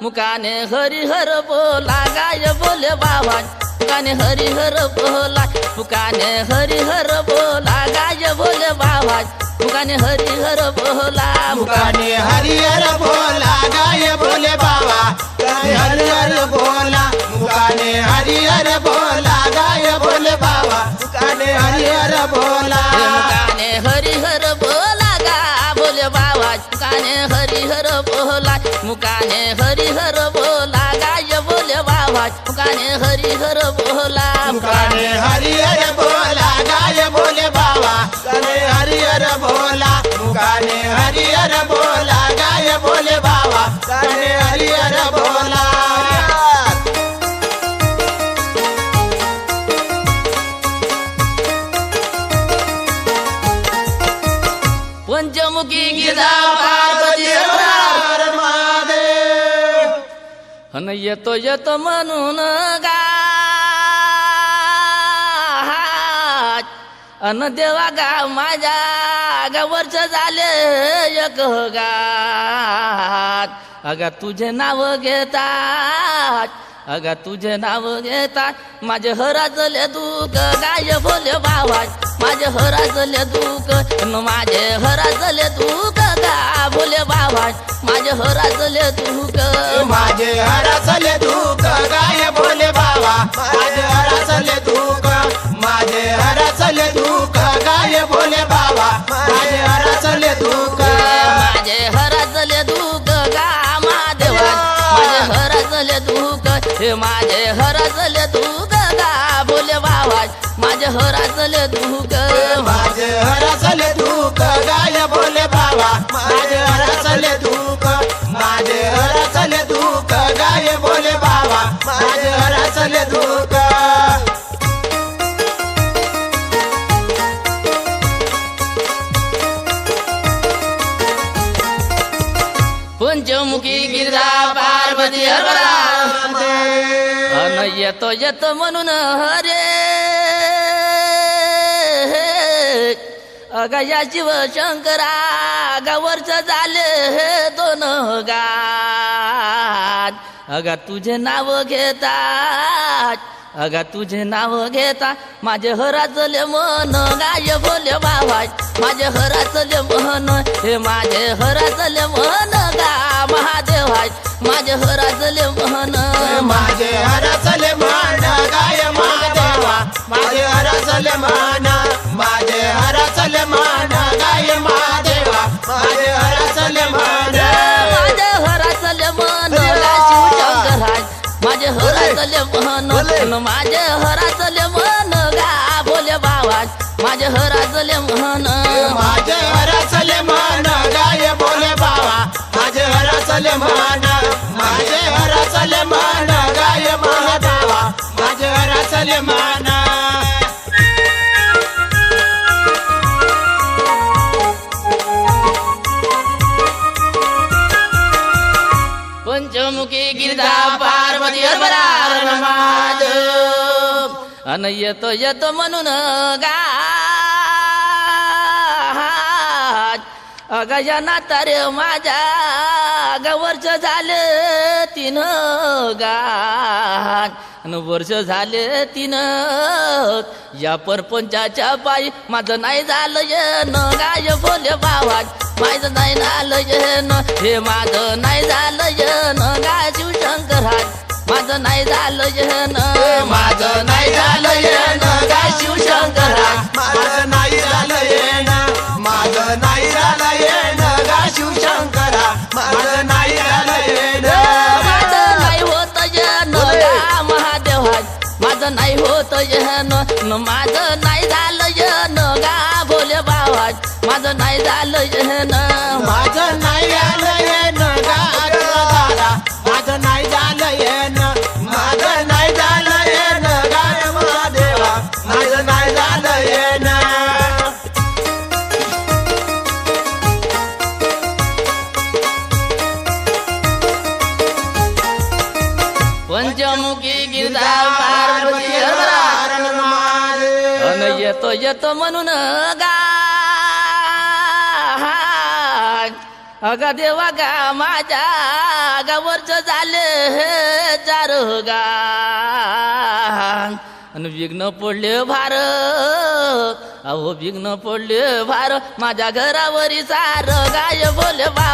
मुकाने हरिहर बोला गाय बोले बाबा मुकाने हरिहर बोला मुकाने हरिहर बोला गाय बोले बाबा मुकाने हरिहर बोला मुकाने हरिहर बोला गाय बोले बाबा हरिहर बोला मुकाने हरिहर बोला गाय बोले बाबा मुकाने हरिहर बोला मुकाने हरिहर बोला गा बोले बाबा मुकाने हरिहर बोला मुकाने हरिहर बोला गाय बोले बाबा मुकाने हरिहर बोला मुकाने हरिहर बोला गाय बोले बाबा मुकाने हरिहर बोला मुकाने हरिहर बोला गाय बोले बाबा मुकाने हरिहर बोला पंचमुखी गिरा पार्वती हर महादेव अन येतो येतो म्हणून गात अन देवा गा माझ्या गावरच झाले एक गात अगा तुझे नाव घेतात अगा तुझे नाव घेतात माझे हराजले दुःख गाय बोले बाबा माझे हराजले दुःख माझे हराजले दुःख गा बोले बाबा माझे हराजले दुःख माझे हरसले दुःख गाय बोले बाबा माझे हरसले दुःख माझे हरसले दुःख गाय बोले बाबा माझे हरसले दुःख माझे हराजले दुःख गा महादेवा माझे हराजले दुःख हे माझे हराजले दुःख गा बोले बाबा माझे हराजले दुःख माझे हरसले दुःख गाय बोले बाबा माझे हरसले दुःख माझे हरसले दुःख गाय बोले बाबा माझे हरसले दुःख पंचमुखी गिरजा पार्वती हरबरा अन येतो येतो म्हणून हरे अगा या शिव शंकरा गावरच झाले हे दोन गात अगा तुझे नाव घेतात अगा तुझे नाव घेता माझे हराचले मन गाय बोले बाबा माझे हराचले मन हे माझे हराचले मन गा महादेवा माझे हराचले मन माझे हरसले मान गाय महादेवा माझे हरसले मान माझे हरसले मान गाय महादेवा माझे हरसले मान माझे हराचले मन गा शिवशंकराज माझे हराचले मन माझे हराचले मन गा बोले बाबा माझे हराचले मन माझे हरसले मान गाय बोले बाबा माझे हरसले मान माझे हरसले मान गाय महादेवा माझे हरसले मान पंचमुखी गिरजा पार्वती हरबरा महादेव अन येतो येतो म्हणून गात अगा या नातारे माझ्या गावरच झाले 3 गात अन वर्ष झाले 3 या परपंचाच्या पायी माझं नाही झालं येन गाय बोले बाबा माझं नाही झालं येन हे माझं नाही झालं येन गाय शिवशंकराज माझं नाही झालं येन माझं नाही झालं येण गाय शिवशंकराज माझं नाही झालं येण माझं नाही झालं येण गाय शिवशंकरा माझं नाही झालं येण माझं नाही होत येन गा महादेवा माझं नाही होत येन माझं नाही झालं येन गा भोले बाबा माझं नाही झालं येन माझं नाही झालं येण गाय दादा माझं नाही झालं येण माझं नाही झालं येण गाय महादेवा माझं नाही झालं येण पंचमुखी गिरजा पार्वती हरबरा अन येतो येतो म्हणून गा अगा देवा गा माझ्या गावरच झाले हे चार गा आणि विघ्न पडले भार अहो विघ्न पडले भार माझ्या घरावरी सार गाय बोले बाबा